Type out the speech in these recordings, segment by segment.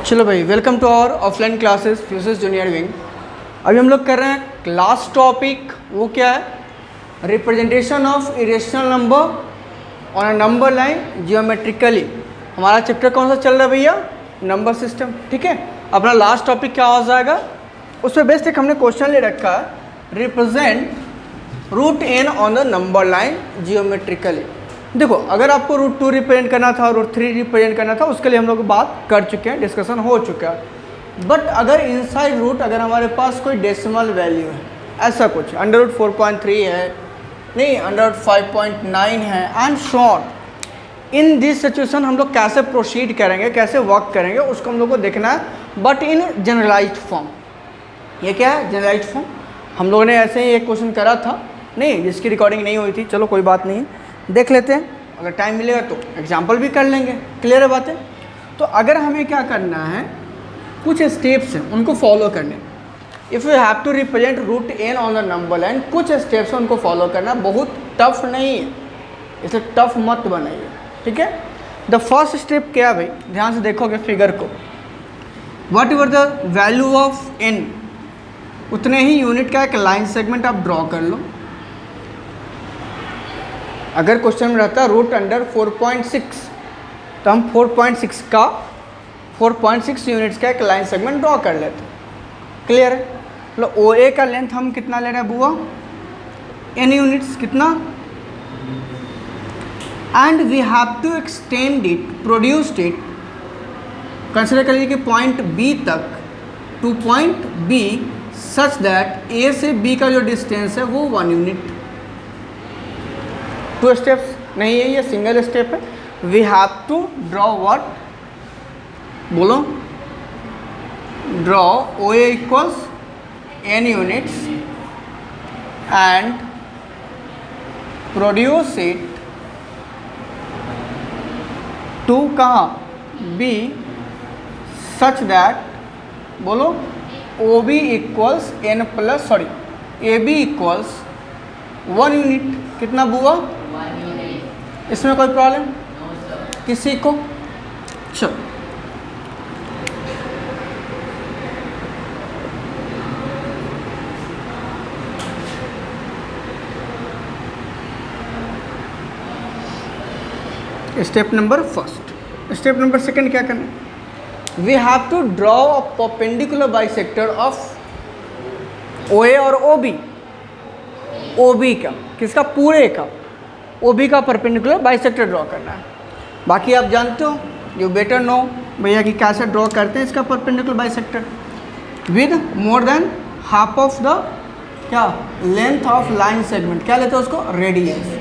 चलो भाई, welcome to our offline classes futures junior wing. अभी हम लोग कर रहे हैं क्लास टॉपिक, वो क्या है, representation of irrational number on a number line geometrically. हमारा चैप्टर कौन सा चल रहा है भैया? Number system. ठीक है, अपना लास्ट टॉपिक क्या हो जाएगा, उस पर बेस्ट एक हमने क्वेश्चन ले रखा है, represent root N on the number line geometrically. देखो, अगर आपको रूट 2 रिप्रेजेंट करना था, रूट 3 रिप्रेजेंट करना था, उसके लिए हम लोग बात कर चुके हैं, डिस्कशन हो चुका है। बट अगर इनसाइड रूट अगर हमारे पास कोई डेसिमल वैल्यू है, ऐसा कुछ अंडर रूट 4.3 है, नहीं अंडर रूट 5.9 है and so on, in this situation हम लोग कैसे प्रोसीड करेंगे, कैसे वर्क करेंगे, उसको हम लोग को देखना है, बट इन जनरलाइज्ड फॉर्म। ये क्या है? Generalised form. हम लोगों ने ऐसे ही एक क्वेश्चन करा था, नहीं जिसकी रिकॉर्डिंग नहीं हुई थी, चलो कोई बात नहीं, देख लेते हैं, अगर टाइम मिलेगा तो एग्जाम्पल भी कर लेंगे। क्लियर है बातें? तो अगर हमें क्या करना है, कुछ स्टेप्स हैं उनको फॉलो करने। If you have to represent root N on the number line, कुछ स्टेप्स हैं उनको फॉलो करना, बहुत टफ नहीं है, इसलिए टफ मत बनाइए। ठीक है, द फर्स्ट स्टेप क्या है भाई, ध्यान से देखोगे फिगर को, whatever the value of N, उतने ही यूनिट का एक लाइन सेगमेंट आप ड्रॉ कर लो। अगर क्वेश्चन में रहता है रूट अंडर 4.6, तो हम 4.6 यूनिट्स का एक लाइन सेगमेंट ड्रॉ कर लेते हैं। क्लियर है? मतलब ओ ए का लेंथ हम कितना ले रहे हैं बुआ? एन यूनिट्स, कितना? And we have to extend it, produced it, consider कर लीजिए कि पॉइंट बी तक, to point B, such that A से बी का जो डिस्टेंस है वो 1 यूनिट। 2 स्टेप्स नहीं है, ये सिंगल स्टेप है। We have to draw what, बोलो, draw O A equals N units and produce it to कहाँ? बी, सच दैट, बोलो, O B equals N plus, sorry, A B equals 1 unit. कितना बुआ? इसमें कोई प्रॉब्लम किसी को? चलो, step number first. Step number second क्या करना है, we have to draw a perpendicular bisector of O A और ओ बी। ओ बी का, किसका? पूरे का, ओ बी का परपेंडिकुलर बाइसेक्टर ड्रॉ करना है। बाकी आप जानते हो, यू बेटर नो भैया कि कैसे ड्रॉ करते हैं इसका perpendicular bisector, with more than half of the क्या लेंथ ऑफ लाइन सेगमेंट, क्या लेते हैं उसको? रेडियस।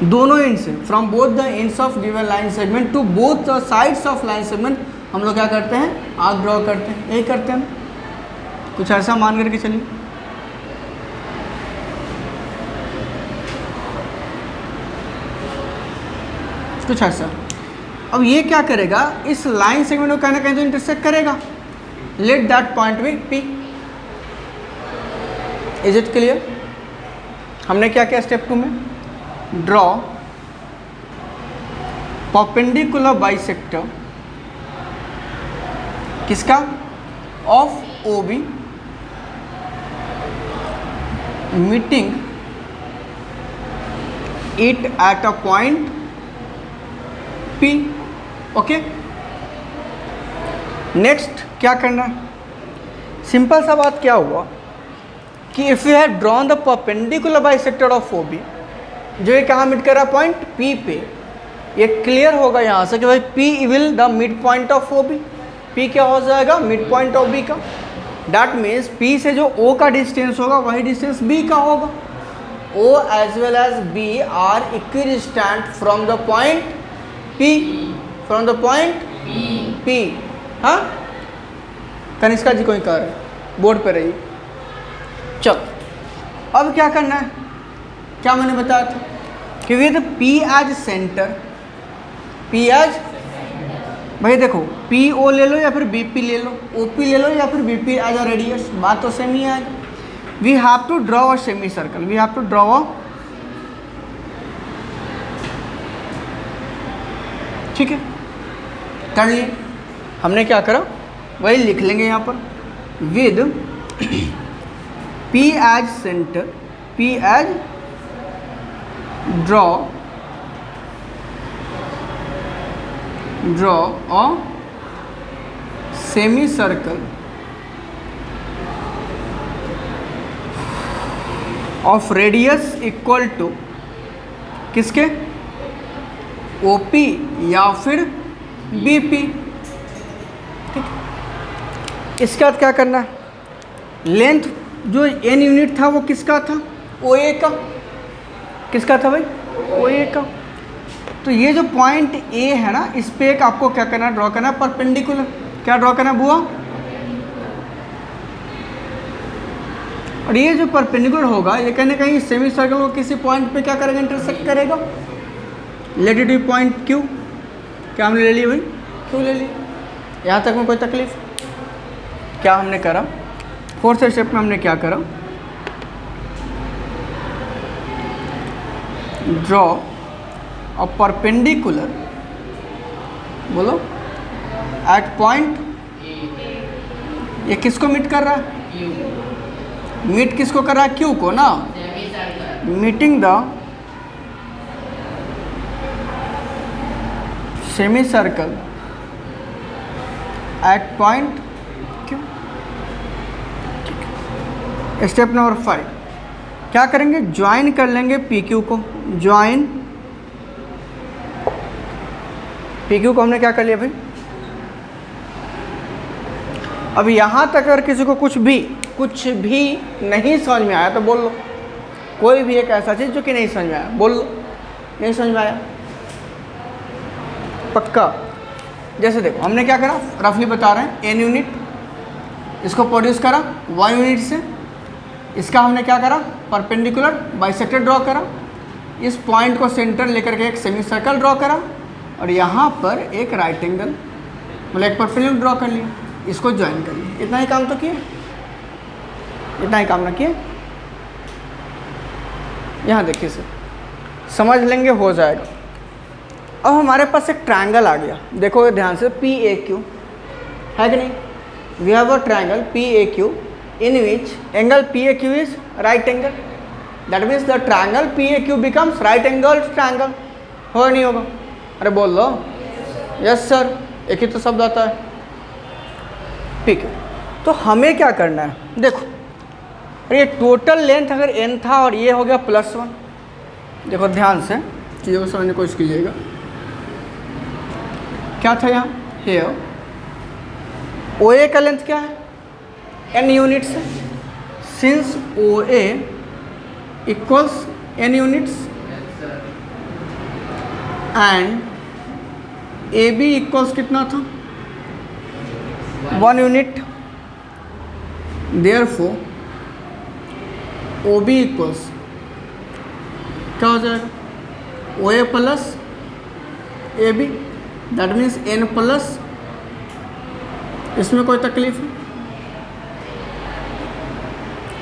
दोनों एंड से, from both the ends of given line segment to both the sides of line segment, हम लोग क्या करते हैं? आर्क ड्रॉ करते हैं। यही करते हैं, कुछ ऐसा मान करके चलिए। कुछ ऐसा। अब ये क्या करेगा, इस लाइन सेगमेंट को कहीं ना कहीं तो इंटरसेक्ट करेगा, let that point be P. Is it clear? हमने क्या किया स्टेप 2 में, ड्रॉ परपेंडिकुलर बाइसेक्टर, किसका? Of O B, meeting it at a point P। Okay, next क्या करना है, सिंपल सा बात क्या हुआ कि if you have drawn the perpendicular bisector of O B, जो ये कहाँ मिट कर रहा है? पॉइंट P पे। ये क्लियर होगा यहाँ से कि भाई P will the mid point of O B. P क्या हो जाएगा? मिड पॉइंट ऑफ B का। डैट मीन्स P से जो O का डिस्टेंस होगा वही डिस्टेंस B का होगा। O as well as B are equidistant from the point P, from the point P। हाँ, कनिष्का जी कोई कर बोर्ड पे रही। चलो, अब क्या करना है, क्या मैंने बताया था कि with P as centre, P as, भाई देखो, PO ले लो या फिर BP ले लो, OP ले लो या फिर BP एज अ रेडियस, बात तो सेम ही आएगा। We have to draw a semi circle, we have to draw a, ठीक है, कर लिए। हमने क्या करा वही लिख लेंगे यहाँ पर, with P as centre, P as draw a semi circle of radius equal to किसके, OP या फिर BP। ठीक, इसके बाद क्या करना है, लेंथ जो n यूनिट था वो किसका था, OA का। किसका था भाई, OA का। तो ये जो पॉइंट A है ना, इस पे एक आपको क्या करना है, ड्रॉ करना है परपेंडिकुलर। क्या ड्रॉ करना है बुआ, और ये जो परपेंडिकुलर होगा ये कहीं ना कहीं सेमी सर्कल को किसी पॉइंट पे क्या करेगा, इंटरसेक्ट करेगा। Let it be point Q। क्या हमने ले लिया भाई, Q ले लिया। यहाँ तक में कोई तकलीफ। क्या हमने करा, फोर्थ स्टेप में हमने क्या करा, ड्रॉ अ परपेंडिकुलर, बोलो, एट पॉइंट, ये किसको मीट कर रहा है, मीट किसको कर रहा है, Q को ना, meeting the semi circle eight point Q। Step number 5 क्या करेंगे, ज्वाइन कर लेंगे PQ को। ज्वाइन PQ को हमने क्या कर लिया भाई। अब यहाँ तक अगर किसी को कुछ भी नहीं समझ में आया तो बोल लो, कोई भी एक ऐसा चीज़ जो कि नहीं समझ में आया बोल लो, नहीं समझ में आया पक्का। जैसे देखो हमने क्या करा, रफली बता रहे हैं, n यूनिट, इसको प्रोड्यूस करा 1 यूनिट से, इसका हमने क्या करा, परपेंडिकुलर बाइसेक्टर ड्रॉ करा, इस पॉइंट को सेंटर लेकर के एक सेमी सर्कल ड्रॉ करा, और यहाँ पर एक राइट एंगल मतलब एक परपेंडिकुलर ड्रॉ कर लिया, इसको ज्वाइन कर लिया। इतना ही काम तो किया, इतना ही काम ना किया। यहाँ देखिए सर, समझ लेंगे हो जाएगा। अब हमारे पास एक ट्रायंगल आ गया, देखो ध्यान से, PAQ है कि नहीं, we have a triangle PAQ in which angle PAQ is right angle, that means the triangle PAQ becomes right angled triangle। हो नहीं होगा, अरे बोल लो यस सर, एक ही तो शब्द आता है, ठीक है। तो हमें क्या करना है, देखो अरे ये टोटल लेंथ अगर n था और ये हो गया +1, देखो ध्यान से चीज़ों को समझने की कोशिश कीजिएगा। क्या था यहाँ, हेयर OA का लेंथ क्या है, n यूनिट्स है, since OA equals n units and AB equals कितना था, 1 यूनिट, देयरफॉर OB इक्वल्स क्या हो जाएगा, OA plus AB, that means n plus, इसमें कोई तकलीफ है,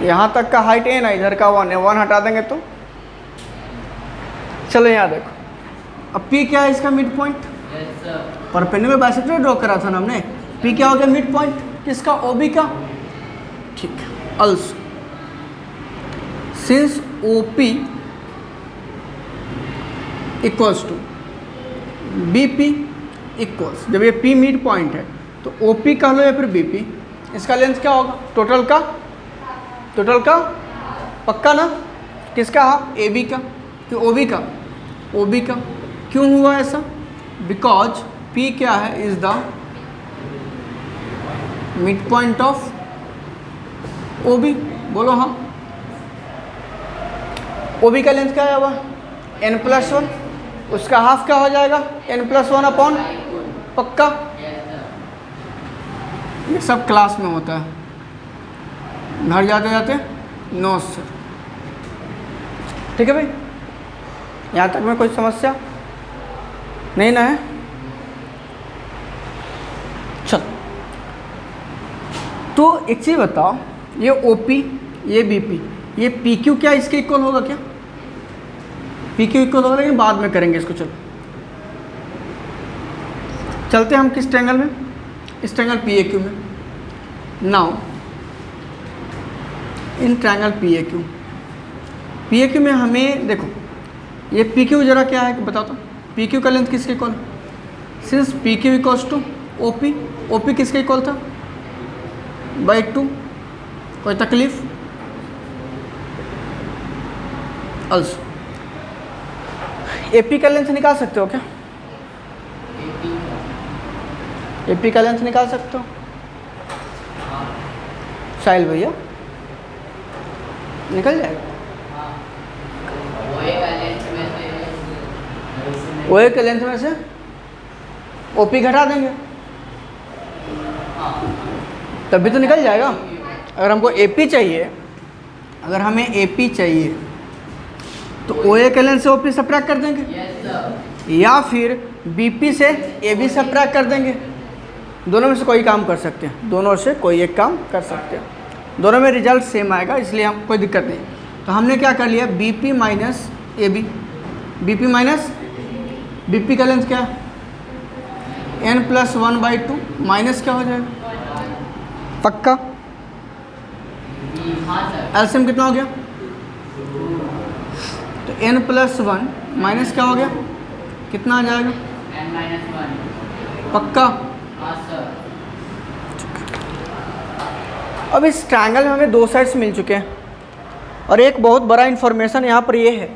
यहाँ तक का हाइट n है, इधर का 1 है, 1 हटा देंगे तो चलो यहाँ देखो। अब P क्या है, इसका mid point, perpendicular bisector draw करा था ना हमने, P क्या हो गया, मिड पॉइंट किसका, OB का। ठीक है, also since OP equals to BP equals, जब ये P मिड पॉइंट है तो OP कह लो या फिर BP, इसका लेंथ क्या होगा, टोटल का पक्का ना, किसका, AB का, कि OB का। क्यों हुआ ऐसा, बिकॉज P क्या है, is the mid point of OB। बोलो हाँ, OB का लेंथ क्या है हुआ, n+1, उसका हाफ क्या हो जाएगा, n+1 अपॉन, पक्का। ये सब क्लास में होता है, घर जाते जाते नो सर, ठीक है भाई, यहाँ तक में कोई समस्या नहीं ना है। चल, तो एक चीज़ बताओ, ये OP, ये BP, ये PQ क्या इसके इक्वल होगा क्या, PQ इक्वल होगा, लेकिन बाद में करेंगे इसको। चलो चलते हैं हम किस ट्रायंगल में, इस ट्रायंगल पी ए क्यू में। Now in triangle P A Q में हमें देखो ये पी क्यू जरा क्या है बताओ तो, पी क्यू का लेंथ किसके इक्वल, since P Q equals to O P किसके इक्वल था बाई 2, कोई तकलीफ। अल्सो ए पी का लेंथ निकाल सकते हो क्या, ए पी का लेंथ निकाल सकते हो साहिल भैया, निकल जाएगा। ओ ए के लेंथ में से ओ पी घटा देंगे तभी तो निकल जाएगा। अगर हमको ए पी चाहिए, अगर हमें ए पी चाहिए तो ओ ए के लेंथ से ओ पी सब्ट्रैक्ट कर देंगे या फिर बी पी से ए बी सब्ट्रैक्ट कर देंगे। दोनों में से कोई काम कर सकते हैं, दोनों से कोई एक काम कर सकते हैं, दोनों में रिजल्ट सेम आएगा, इसलिए हम कोई दिक्कत नहीं। तो हमने क्या कर लिया, B P minus A B, B P minus B P का लेंथ क्या है n+1/2 माइनस क्या हो जाएगा पक्का, एलसीएम कितना हो गया, तो n+1 माइनस क्या हो गया, कितना आ जाएगा पक्का। अब इस ट्रायंगल में हमें दो साइड्स मिल चुके हैं और एक बहुत बड़ा इंफॉर्मेशन यहाँ पर ये है,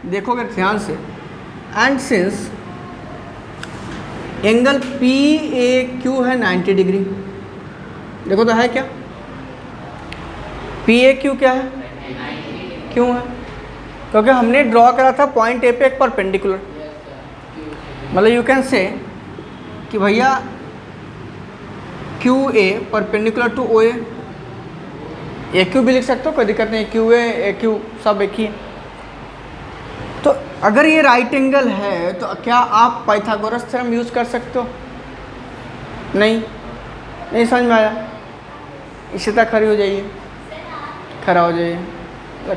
देखोगे ध्यान से, and since angle P A Q है 90 डिग्री, देखो तो है क्या, पी ए क्यू क्या है, क्यों है, क्योंकि हमने ड्रॉ करा था पॉइंट ए पे एक परपेंडिकुलर, मतलब यू कैन से कि भैया Q A perpendicular to O A Q भी लिख सकते हो, कोई दिक्कत नहीं, क्यू ए क्यू सब एक ही है। तो अगर ये राइट एंगल है तो क्या आप पाइथागोरस थ्योरम यूज़ कर सकते हो, नहीं समझ में आया, इसी तरह खड़ी हो जाइए, खड़ा हो जाइए,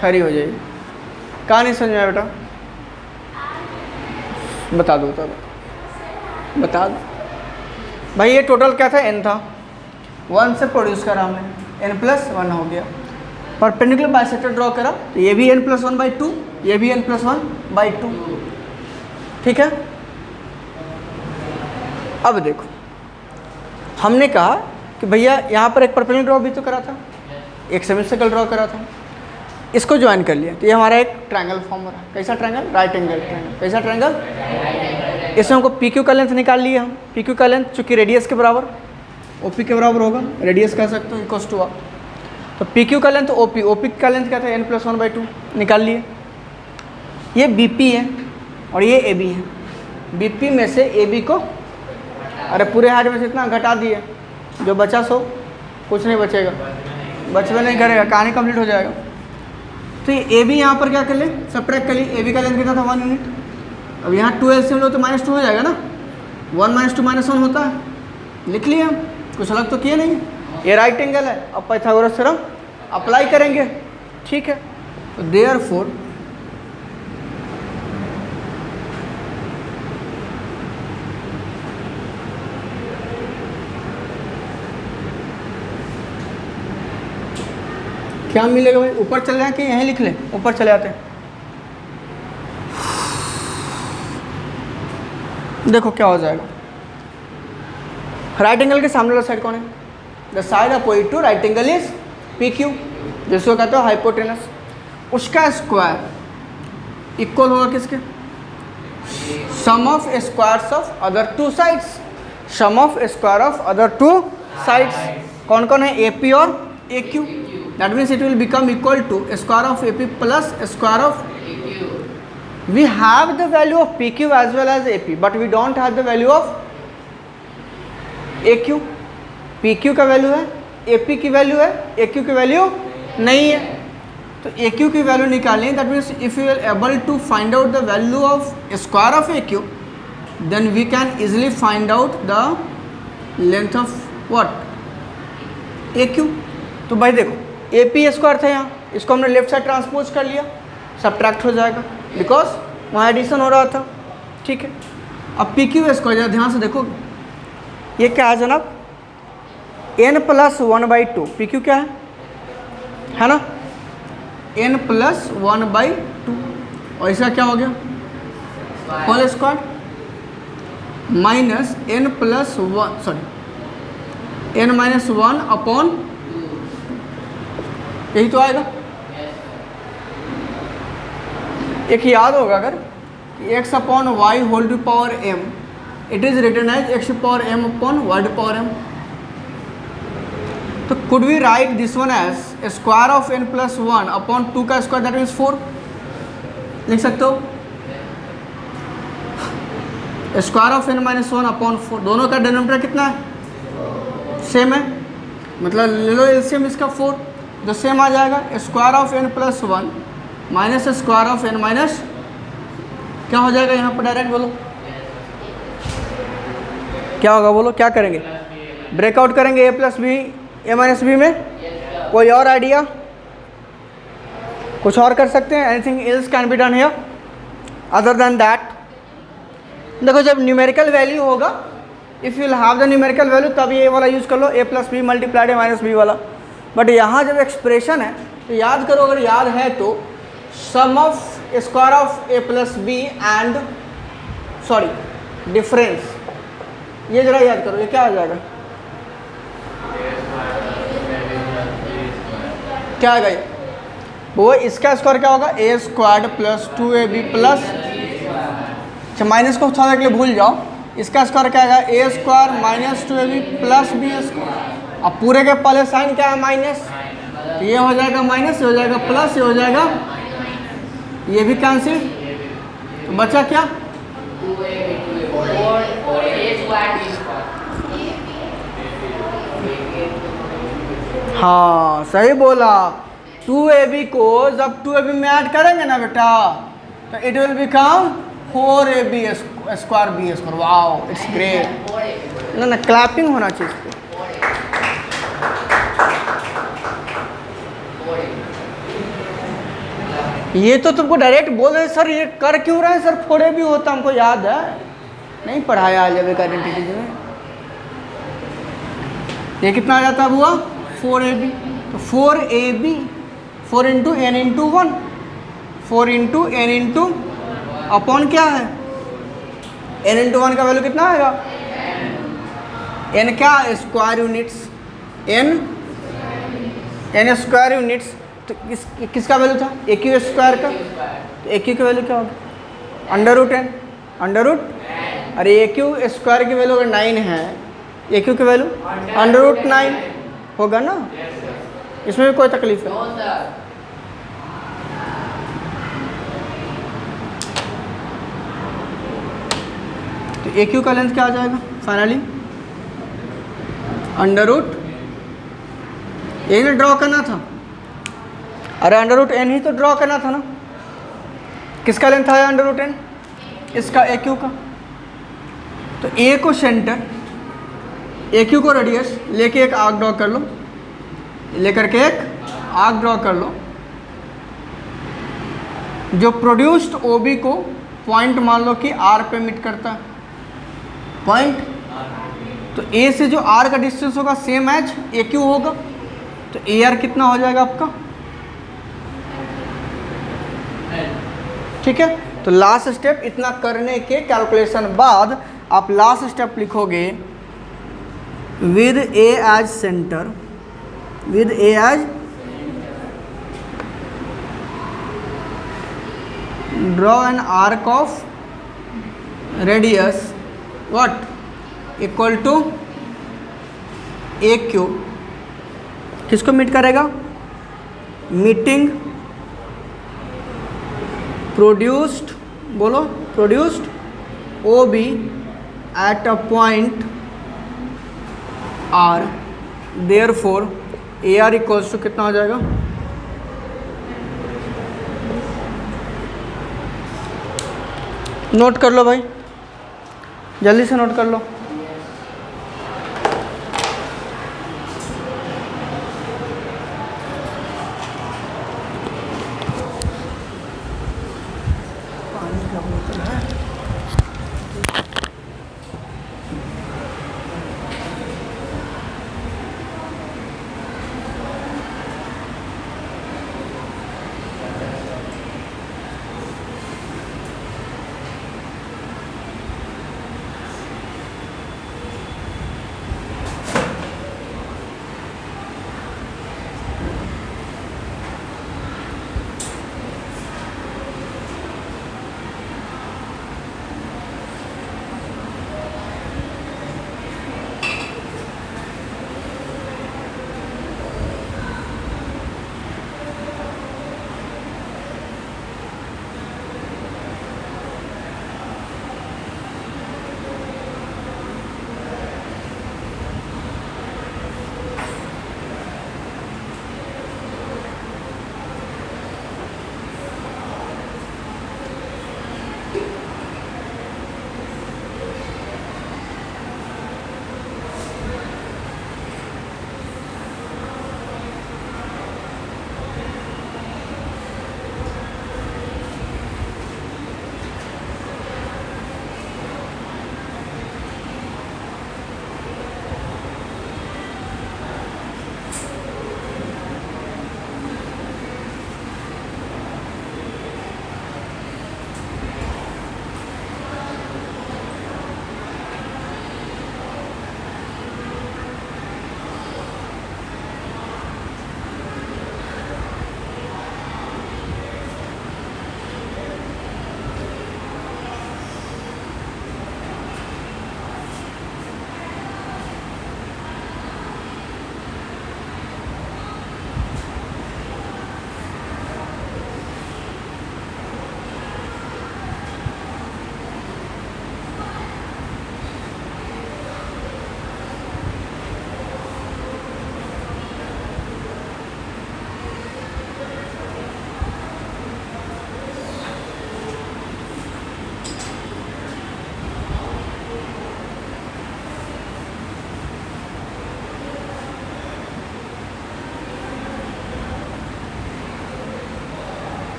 खड़ी हो जाइए, कहाँ नहीं समझ में आया बेटा, बता दो बता दो भाई। ये टोटल क्या था, n था, 1 से प्रोड्यूस करा हमने, n+1 हो गया, परपेंडिकुलर बाइसेक्टर ड्रॉ करा तो ये भी n+1/2, ये भी n+1/2, ठीक है। अब देखो हमने कहा कि भैया यहाँ पर एक परपेंडिकुलर ड्रॉ भी तो करा था, एक सेमिसर्कल ड्रॉ करा था, इसको ज्वाइन कर लिया तो ये हमारा एक ट्रायंगल फॉर्म हो रहा है, कैसा ट्रायंगल, राइट एंगल ट्रायंगल, कैसा ट्रायंगल, इसमें हमको पी क्यू का लेंथ निकाल लिया हम, पी क्यू का लेंथ चूँकि रेडियस के बराबर ओ पी के बराबर होगा, रेडियस कह सकते हो इक्वल्स टू, तो पी क्यू का लेंथ ओ पी का लेंथ क्या था n+1/2 निकाल लिए। ये बी पी है और ये ए बी है, बी पी में से ए बी को, अरे पूरे हाइट में से इतना घटा दिए, जो बचा सो कुछ नहीं बचेगा, बचवे नहीं करेगा, कहानी कंप्लीट हो जाएगा। तो ये ए बी यहाँ पर क्या कर ले, सब्ट्रैक्ट कर ली, ए बी का लेंथ कितना था 1 यूनिट, अब यहाँ 2 एलसीएम लो तो -2 हो जाएगा ना, 1 - 2 - 1 होता है, लिख लिया हम, कुछ अलग तो किए नहीं, ये राइट एंगल है, अब पाइथागोरस थ्योरम अप्लाई करेंगे, ठीक है। तो देयरफॉर क्या मिलेगा भाई, ऊपर चले जाए कि यहीं लिख लें, ऊपर चले आते हैं, देखो क्या हो जाएगा, राइट एंगल के सामने वाला साइड कौन है, the side opposite to right angle is P Q, जिसको कहते हो हाइपोटेनस, उसका स्क्वायर इक्वल होगा किसके, sum of squares of other two sides, sum of square of other two sides, कौन कौन है, ए पी और A Q, that means it will become equal to square of A P plus square of, we have the value of PQ as well as AP, but we don't have the value of AQ, PQ का value है, AP की value है, AQ की value नहीं है, तो AQ की value निकालनी है, that means if you are able to find out the value of square of AQ, then we can easily find out the length of what, AQ। तो भाई देखो AP स्क्वायर था यहाँ, इसको हमने लेफ्ट साइड ट्रांसपोज कर लिया, subtract हो जाएगा बिकॉज वहाँ एडिशन हो रहा था, ठीक है। अब पी क्यू स्क्वायर ध्यान से देखो, ये क्या है जनाब, n प्लस 1/2, पी क्यू क्या है ना, n प्लस 1/2, और इसका क्या हो गया whole square minus n plus 1, sorry n minus 1 upon, यही तो आएगा। एक याद होगा अगर x upon y whole to power m, it is written as x power m upon y to power m। तो could we write this one as square of n plus 1 upon 2 का square, that means 4, लिख सकते हो। Square of n minus 1 upon 4, दोनों का denominator कितना है, same है, मतलब ले लो एलसीएम इसका 4, जो सेम आ जाएगा। Square of n plus 1 minus square of n minus, क्या हो जाएगा यहाँ पर, डायरेक्ट बोलो क्या होगा, बोलो क्या करेंगे, ब्रेकआउट करेंगे a plus b a minus b में। कोई और आइडिया, कुछ और कर सकते हैं, anything else can be done here other than that. देखो जब न्यूमेरिकल वैल्यू होगा, if you have the numerical value तब ये वाला यूज़ कर लो, a plus b multiplied a minus b वाला। बट यहाँ जब एक्सप्रेशन है तो याद करो, अगर याद है तो sum of square of a plus B and, sorry difference, ये जरा याद करो, ये क्या आ जाएगा, क्या आएगा ये, वो इसका स्क्वायर क्या होगा, a square plus 2ab plus, अच्छा माइनस को थोड़ा के लिए भूल जाओ, इसका स्क्वायर क्या आएगा, a square minus 2ab plus b square. अब पूरे के पहले साइन क्या है, माइनस, तो ये हो जाएगा माइनस, ये हो जाएगा प्लस, ये हो जाएगा, ये भी कैंसिल, तो बचा क्या, हाँ सही बोला, 2ab को जब 2ab में ऐड करेंगे ना बेटा, तो it will become 4ab square b square. Wow it's great, ना क्लैपिंग होना चाहिए। ये तो तुमको डायरेक्ट बोल रहे सर ये कर क्यों रहे हैं सर, 4ab होता हमको याद है, नहीं पढ़ाया अलजेब्रिक आइडेंटिटीज में। ये कितना आ जाता है बुआ, 4ab, तो 4ab 4 into n into 1, 4 into n into upon क्या है, n इंटू 1 का वैल्यू कितना आएगा, n क्या square units, n square units, तो किसका वैल्यू था, ए क्यू स्क्वायर का, तो ए क्यू की वैल्यू क्या होगा, under root n, under root, अरे ए क्यू स्क्वायर की वैल्यू अगर 9 है, ए क्यू की वैल्यू अंडर रूट 9 होगा ना, इसमें भी कोई तकलीफ है, तो ए क्यू का लेंथ क्या आ जाएगा फाइनली, अंडर रूट, यही ना ड्रॉ करना था, अरे अंडर रूट एन ही तो ड्रॉ करना था ना, किसका लेंथ आया अंडर रूट एन, इसका ए क्यू का, तो ए को सेंटर, ए क्यू को रेडियस लेके एक आर्क ड्रॉ कर लो, लेकर के एक आर्क ड्रॉ कर लो, जो प्रोड्यूस्ड ओ बी को पॉइंट मान लो कि आर पे मीट करता है, पॉइंट, तो ए से जो आर का डिस्टेंस होगा सेम एज ए क्यू होगा, तो ए आर कितना हो जाएगा आपका, ठीक है। तो लास्ट स्टेप इतना करने के कैलकुलेशन बाद आप लास्ट स्टेप लिखोगे with A as centre, with A as, draw an arc of radius what equal to A Q, किसको मीट करेगा, मीटिंग प्रोड्यूस्ड, बोलो produced O B at a point R, therefore A R equals to कितना हो जाएगा, note कर लो भाई, जल्दी से नोट कर लो।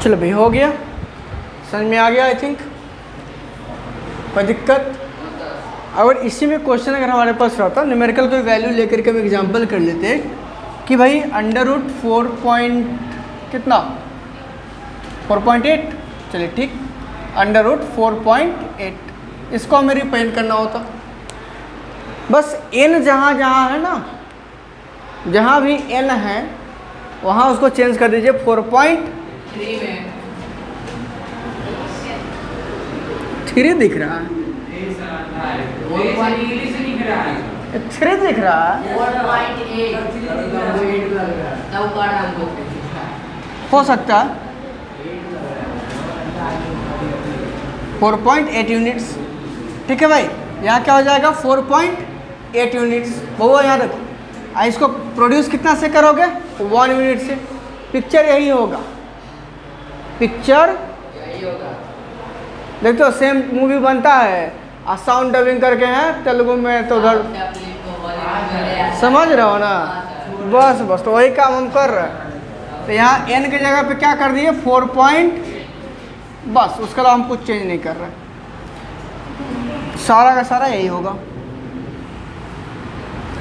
चलो भाई हो गया, समझ में आ गया आई थिंक, कोई दिक्कत? अगर इसी में क्वेश्चन अगर हमारे पास रहता, न्यूमेरिकल कोई वैल्यू लेकर के हम एग्जांपल कर लेते कि भाई अंडर रूट 4 पॉइंट कितना 4.8, चलिए ठीक, अंडर रूट 4.8 इसको हमें रिप्रेजेंट करना होता। बस n जहाँ जहाँ है ना, जहाँ भी n है वहाँ उसको चेंज कर दीजिए 4.3 दिख रहा है, 3 दिख रहा है, हो सकता है 4.8 यूनिट्स। ठीक है भाई, यहाँ क्या हो जाएगा 4.8 यूनिट्स। वो यहाँ रखो, इसको प्रोड्यूस कितना से करोगे 1 यूनिट से। पिक्चर यही होगा, पिक्चर देखते हो सेम मूवी बनता है और साउंड डबिंग करके हैं तेलुगु में, तो उधर समझ रहे हो ना, बस बस तो वही काम हम कर रहे हैं। तो यहाँ n की जगह पे क्या कर दिए 4 पॉइंट, बस उसके अलावा हम कुछ चेंज नहीं कर रहे, सारा का सारा यही होगा,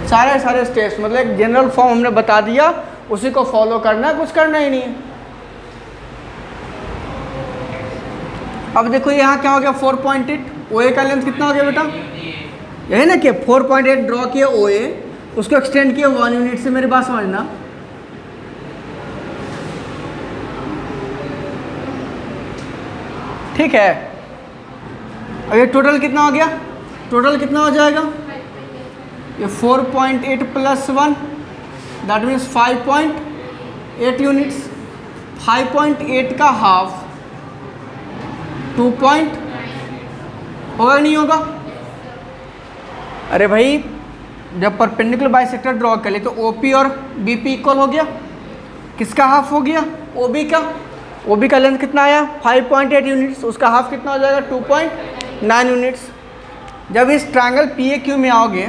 सारे स्टेप्स, मतलब एक जनरल फॉर्म हमने बता दिया, उसी को फॉलो करना है, कुछ करना ही नहीं है। अब देखो यहाँ क्या हो गया 4.8, OA का लेंथ कितना हो गया बेटा, यही ना कि 4.8 ड्रॉ किया OA, उसको एक्सटेंड किया 1 यूनिट से, मेरी बात समझना। ठीक है, अब ये टोटल कितना हो गया, टोटल कितना हो जाएगा, ये 4.8 प्लस 1 दैट मीन्स 5.8 यूनिट्स। 5.8 का हाफ 2 पॉइंट होगा नहीं होगा? अरे भाई जब परपेंडिकुलर बाइसेक्टर ड्रॉ कर ले तो OP और BP इक्वल हो गया, किसका हाफ हो गया OB का। OB का लेंथ कितना आया 5.8 यूनिट्स, उसका हाफ कितना हो जाएगा 2.9 यूनिट्स। जब इस ट्रायंगल PAQ में आओगे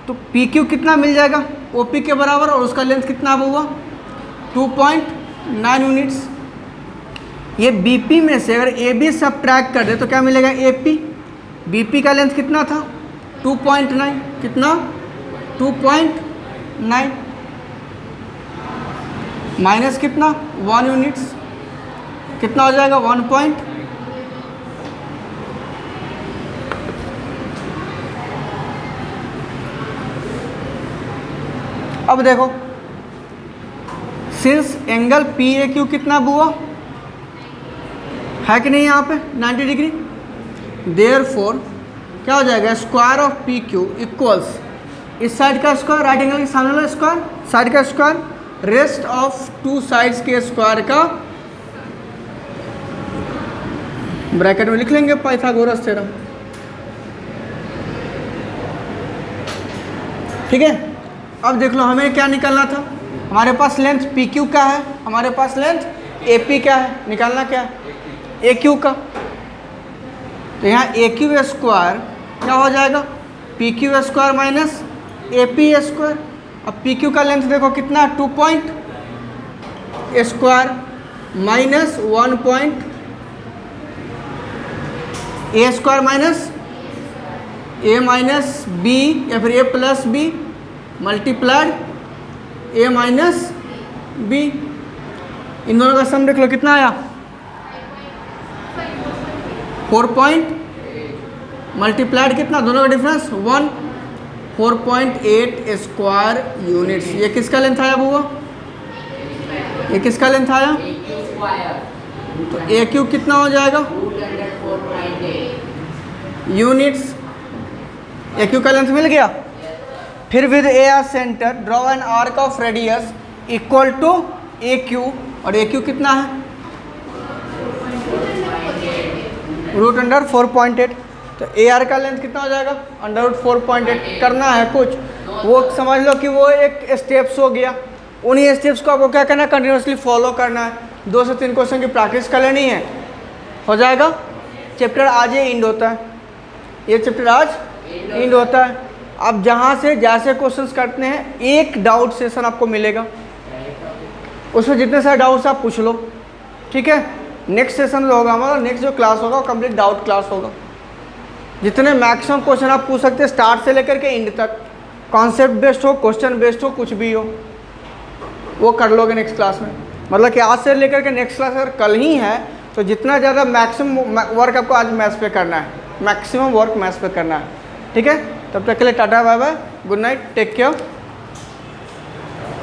तो PQ कितना मिल जाएगा OP के बराबर, और उसका लेंथ कितना हुआ 2.9 यूनिट्स। ये BP में से अगर AB सब्ट्रैक्ट कर दे तो क्या मिलेगा AP। BP का लेंथ कितना था 2.9, कितना 2.9 माइनस कितना 1 यूनिट्स, कितना हो जाएगा 1 अब देखो सिंस एंगल PAQ कितना हुआ है कि नहीं यहाँ पे 90 डिग्री, देयरफॉर क्या हो जाएगा स्क्वायर ऑफ PQ इक्वल्स इस साइड का स्क्वायर, राइट एंगल के सामने वाला स्क्वायर, साइड का स्क्वायर, रेस्ट ऑफ 2 साइड्स के स्क्वायर का ब्रैकेट में लिख लेंगे पाइथागोरस थ्योरम। ठीक है, अब देख लो हमें क्या निकालना था, हमारे पास लेंथ PQ का है, हमारे पास लेंथ AP का है, निकालना क्या है AQ का। तो यहाँ AQ स्क्वायर क्या हो जाएगा PQ square minus AP square. अब PQ का लेंथ देखो कितना 2 point square minus 1 point A square minus A minus B या फिर A plus B multiplied A minus B। इन दोनों का सम देख लो कितना आया 4 पॉइंट मल्टीप्लाइड कितना, दोनों का डिफरेंस 1, 4.8 स्क्वायर यूनिट्स। ये किसका लेंथ आया बुआ, ये किसका लेंथ आया, तो AQ कितना हो जाएगा यूनिट्स, AQ का लेंथ मिल गया। फिर with AR centre draw an arc of radius equal to AQ, और AQ कितना है √4.8। तो AR का लेंथ कितना हो जाएगा √4.8। करना है कुछ, वो समझ लो कि वो एक स्टेप्स हो गया, उन्हीं स्टेप्स को आपको क्या करना है कंटिन्यूसली फॉलो करना है। 2 से 3 क्वेश्चन की प्रैक्टिस कर लेनी है, हो जाएगा। चैप्टर आज ये एंड होता है, ये चैप्टर आज एंड होता है। आप जहाँ से जैसे क्वेश्चंस करते हैं एक डाउट सेशन आपको मिलेगा, उसमें जितने सारे डाउट्स आप पूछ लो, ठीक है। नेक्स्ट सेशन जो होगा हमारा, नेक्स्ट जो क्लास होगा वो कंप्लीट डाउट क्लास होगा। जितने मैक्सिमम क्वेश्चन आप पूछ सकते हैं स्टार्ट से लेकर के एंड तक, कॉन्सेप्ट बेस्ड हो, क्वेश्चन बेस्ड हो, कुछ भी हो, वो कर लोगे नेक्स्ट क्लास में। मतलब कि आज से लेकर के नेक्स्ट क्लास अगर कल ही है तो जितना ज़्यादा मैक्सिमम वर्क आपको आज मैथ्स पे करना है, मैक्सिमम वर्क मैथ्स पे करना है। ठीक है, तब तक के लिए tata bye bye, good night, take care.